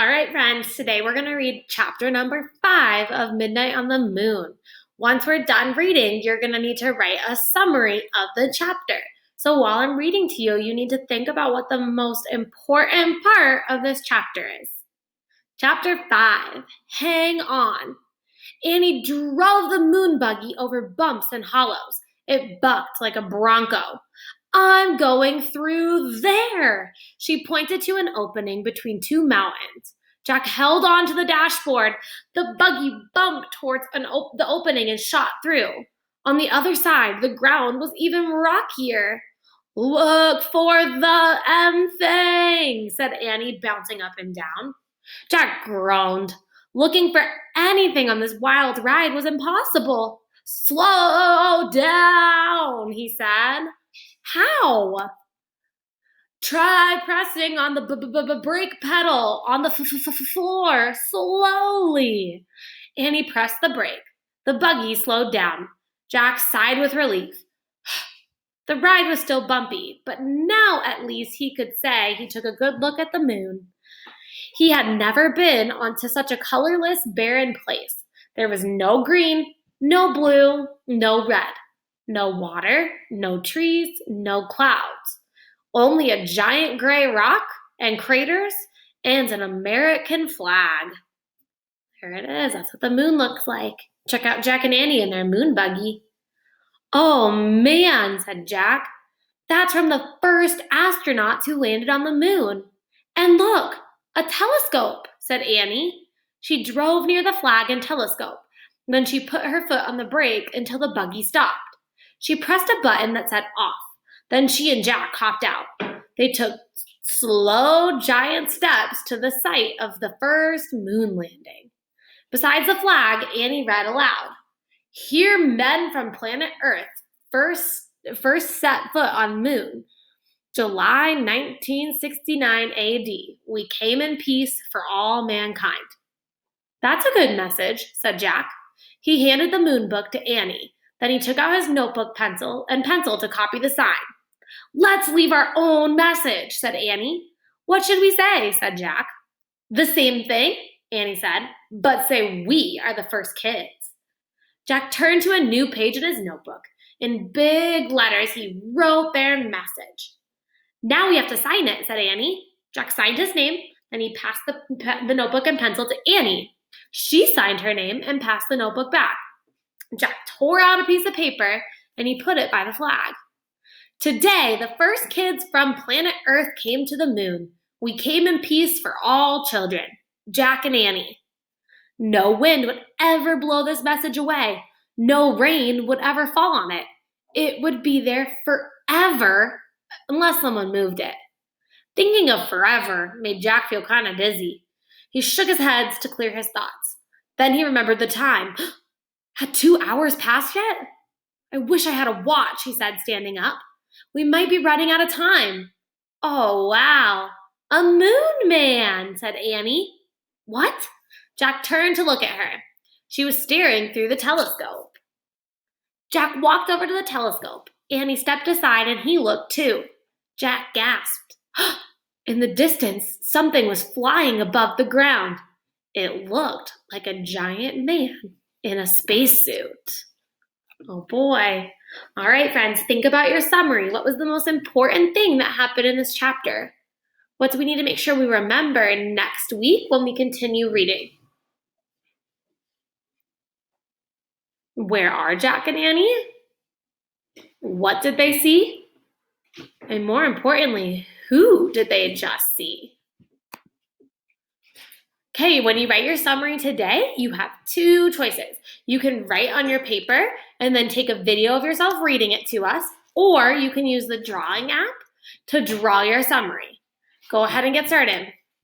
All right, friends, today we're going to read chapter number 5 of Midnight on the Moon. Once we're done reading, you're going to need to write a summary of the chapter. So while I'm reading to you, you need to think about what the most important part of this chapter is. Chapter 5, Hang On. Annie drove the moon buggy over bumps and hollows. It bucked like a bronco. I'm going through there. She pointed to an opening between two mountains. Jack held on to the dashboard. The buggy bumped towards the opening and shot through. On the other side, the ground was even rockier. Look for the M thing, said Annie, bouncing up and down. Jack groaned. Looking for anything on this wild ride was impossible. Slow down, he said. How? Try pressing on the brake pedal on the floor slowly. Annie pressed the brake. The buggy slowed down. Jack sighed with relief. The ride was still bumpy, but now at least he could say he took a good look at the moon. He had never been onto such a colorless, barren place. There was no green, no blue, no red. No water, no trees, no clouds. Only a giant gray rock and craters and an American flag. There it is. That's what the moon looks like. Check out Jack and Annie in their moon buggy. Oh, man, said Jack. That's from the first astronauts who landed on the moon. And look, a telescope, said Annie. She drove near the flag and telescope. Then she put her foot on the brake until the buggy stopped. She pressed a button that said off. Then she and Jack hopped out. They took slow, giant steps to the site of the first moon landing. Besides the flag, Annie read aloud. Here men from planet Earth first set foot on moon. July 1969 AD. We came in peace for all mankind. That's a good message, said Jack. He handed the moon book to Annie. Then he took out his notebook pencil to copy the sign. Let's leave our own message, said Annie. What should we say, said Jack. The same thing, Annie said, but say we are the first kids. Jack turned to a new page in his notebook. In big letters, he wrote their message. Now we have to sign it, said Annie. Jack signed his name, then he passed the notebook and pencil to Annie. She signed her name and passed the notebook back. Jack tore out a piece of paper and he put it by the flag. Today, the first kids from planet Earth came to the moon. We came in peace for all children. Jack and Annie. No wind would ever blow this message away. No rain would ever fall on it. It would be there forever unless someone moved it. Thinking of forever made Jack feel kind of dizzy. He shook his head to clear his thoughts. Then he remembered the time. Had 2 hours passed yet? I wish I had a watch, he said, standing up. We might be running out of time. Oh, wow. A moon man, said Annie. What? Jack turned to look at her. She was staring through the telescope. Jack walked over to the telescope. Annie stepped aside and he looked too. Jack gasped. In the distance, something was flying above the ground. It looked like a giant man in a spacesuit. Oh boy. All right, friends, think about your summary. What was the most important thing that happened in this chapter? What do we need to make sure we remember next week when we continue reading? Where are Jack and Annie? What did they see? And more importantly, who did they just see? Okay, when you write your summary today, you have 2 choices. You can write on your paper and then take a video of yourself reading it to us, or you can use the drawing app to draw your summary. Go ahead and get started.